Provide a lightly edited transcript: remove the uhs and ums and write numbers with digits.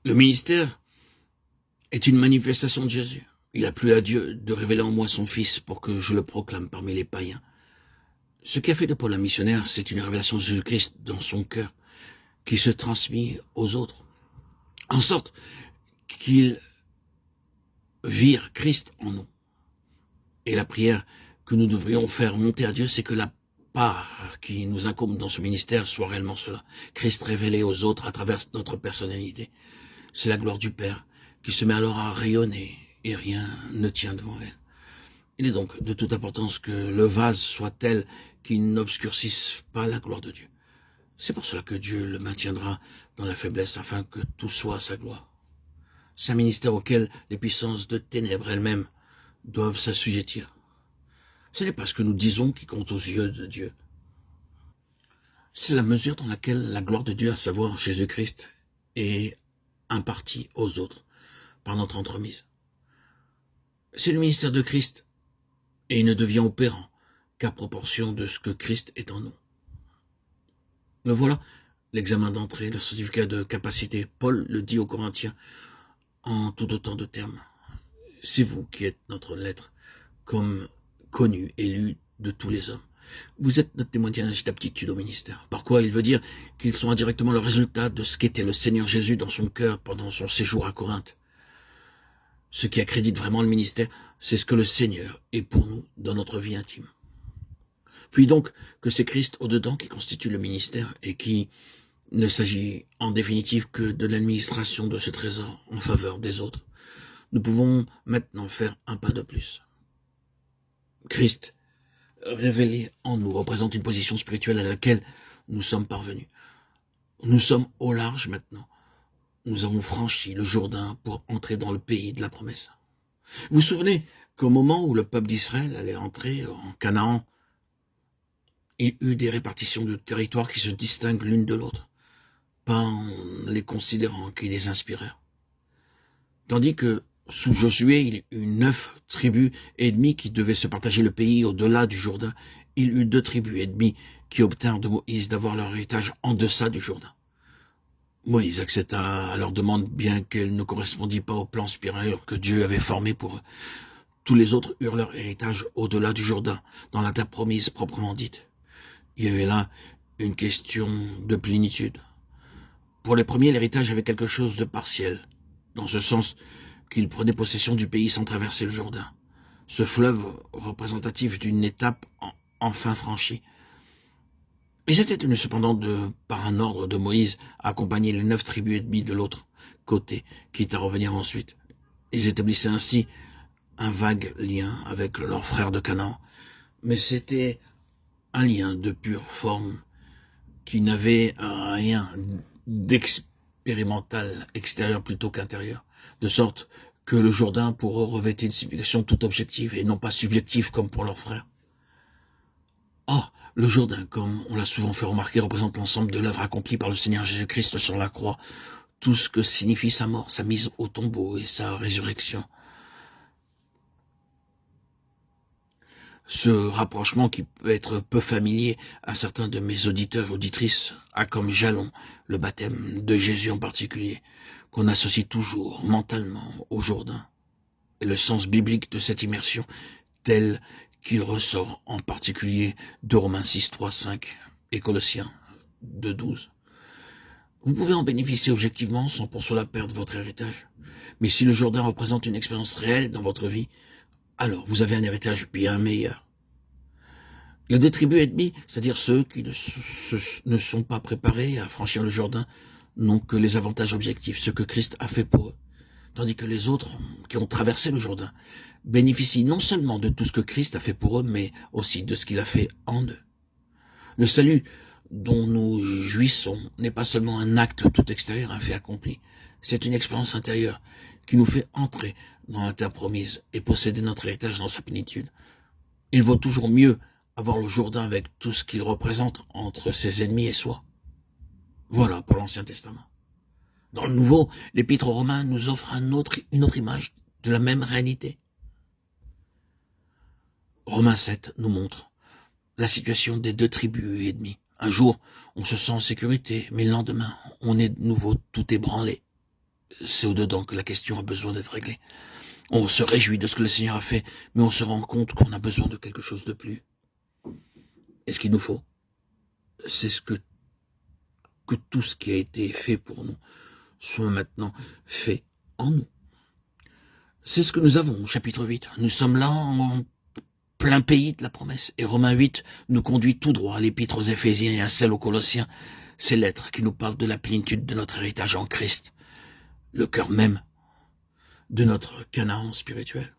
Le ministère est une manifestation de Jésus. Il a plu à Dieu de révéler en moi son Fils pour que je le proclame parmi les païens. Ce qui a fait de Paul un missionnaire, c'est une révélation de Jésus-Christ dans son cœur, qui se transmet aux autres, en sorte qu'ils virent Christ en nous. Et la prière que nous devrions faire monter à Dieu, c'est que la part qui nous incombe dans ce ministère soit réellement cela. Christ révélé aux autres à travers notre personnalité. C'est la gloire du Père qui se met alors à rayonner et rien ne tient devant elle. Il est donc de toute importance que le vase soit tel qu'il n'obscurcisse pas la gloire de Dieu. C'est pour cela que Dieu le maintiendra dans la faiblesse afin que tout soit à sa gloire. C'est un ministère auquel les puissances de ténèbres elles-mêmes doivent s'assujettir. Ce n'est pas ce que nous disons qui compte aux yeux de Dieu. C'est la mesure dans laquelle la gloire de Dieu, à savoir Jésus-Christ, est impartie aux autres par notre entremise. C'est le ministère de Christ et il ne devient opérant qu'à proportion de ce que Christ est en nous. Le voilà, l'examen d'entrée, le certificat de capacité. Paul le dit aux Corinthiens en tout autant de termes. C'est vous qui êtes notre lettre, comme connu et lu de tous les hommes. Vous êtes notre témoignage d'aptitude au ministère. Par quoi il veut dire qu'ils sont indirectement le résultat de ce qu'était le Seigneur Jésus dans son cœur pendant son séjour à Corinthe. Ce qui accrédite vraiment le ministère, c'est ce que le Seigneur est pour nous dans notre vie intime. Puis donc que c'est Christ au-dedans qui constitue le ministère et qui ne s'agit en définitive que de l'administration de ce trésor en faveur des autres. Nous pouvons maintenant faire un pas de plus. Christ, révélé en nous, représente une position spirituelle à laquelle nous sommes parvenus. Nous sommes au large maintenant. Nous avons franchi le Jourdain pour entrer dans le pays de la promesse. Vous vous souvenez qu'au moment où le peuple d'Israël allait entrer en Canaan, il eut des répartitions de territoires qui se distinguent l'une de l'autre, pas en les considérant qui les inspirèrent. Tandis que sous Josué, il eut 9 tribus et demie qui devaient se partager le pays au-delà du Jourdain. Il eut 2 tribus et demie qui obtinrent de Moïse d'avoir leur héritage en deçà du Jourdain. Moïse accepta leur demande bien qu'elle ne correspondît pas au plan supérieur que Dieu avait formé pour eux. Tous les autres eurent leur héritage au-delà du Jourdain, dans la terre promise proprement dite. Il y avait là une question de plénitude. Pour les premiers, l'héritage avait quelque chose de partiel, dans ce sens qu'ils prenaient possession du pays sans traverser le Jourdain. Ce fleuve représentatif d'une étape enfin franchie. Ils étaient tenus cependant par un ordre de Moïse à accompagner les 9 tribus et demie de l'autre côté, quitte à revenir ensuite. Ils établissaient ainsi un vague lien avec leurs frères de Canaan, mais c'était un lien de pure forme qui n'avait rien d'expérimental extérieur plutôt qu'intérieur, de sorte que le Jourdain pour eux revêtait une signification toute objective et non pas subjective comme pour leurs frères. Or, le Jourdain, comme on l'a souvent fait remarquer, représente l'ensemble de l'œuvre accomplie par le Seigneur Jésus-Christ sur la croix, tout ce que signifie sa mort, sa mise au tombeau et sa résurrection. Ce rapprochement qui peut être peu familier à certains de mes auditeurs et auditrices a comme jalon le baptême de Jésus en particulier, qu'on associe toujours mentalement au Jourdain. Et le sens biblique de cette immersion tel qu'il ressort en particulier de Romains 6, 3, 5 et Colossiens 2, 12. Vous pouvez en bénéficier objectivement sans pour cela perdre votre héritage. Mais si le Jourdain représente une expérience réelle dans votre vie, alors vous avez un héritage bien meilleur. Les 2 tribus et demie, c'est-à-dire ceux qui ne sont pas préparés à franchir le Jourdain, n'ont que les avantages objectifs, ce que Christ a fait pour eux. Tandis que les autres, qui ont traversé le Jourdain, bénéficient non seulement de tout ce que Christ a fait pour eux, mais aussi de ce qu'il a fait en eux. Le salut dont nous jouissons n'est pas seulement un acte tout extérieur, un fait accompli. C'est une expérience intérieure qui nous fait entrer dans la terre promise et posséder notre héritage dans sa plénitude. Il vaut toujours mieux avoir le Jourdain avec tout ce qu'il représente entre ses ennemis et soi. Voilà pour l'Ancien Testament. Dans le Nouveau, l'Épître aux Romains nous offre une autre image de la même réalité. Romains 7 nous montre la situation des 2 tribus et demie. Un jour, on se sent en sécurité, mais le lendemain, on est de nouveau tout ébranlé. c'est au-dedans que la question a besoin d'être réglée. On se réjouit de ce que le Seigneur a fait, mais on se rend compte qu'on a besoin de quelque chose de plus. Et ce qu'il nous faut, c'est que tout ce qui a été fait pour nous soit maintenant fait en nous. C'est ce que nous avons au chapitre 8. Nous sommes là en plein pays de la promesse. Et Romains 8 nous conduit tout droit à l'épître aux Éphésiens et à celle aux Colossiens. Ces lettres qui nous parlent de la plénitude de notre héritage en Christ, le cœur même de notre Canaan spirituel.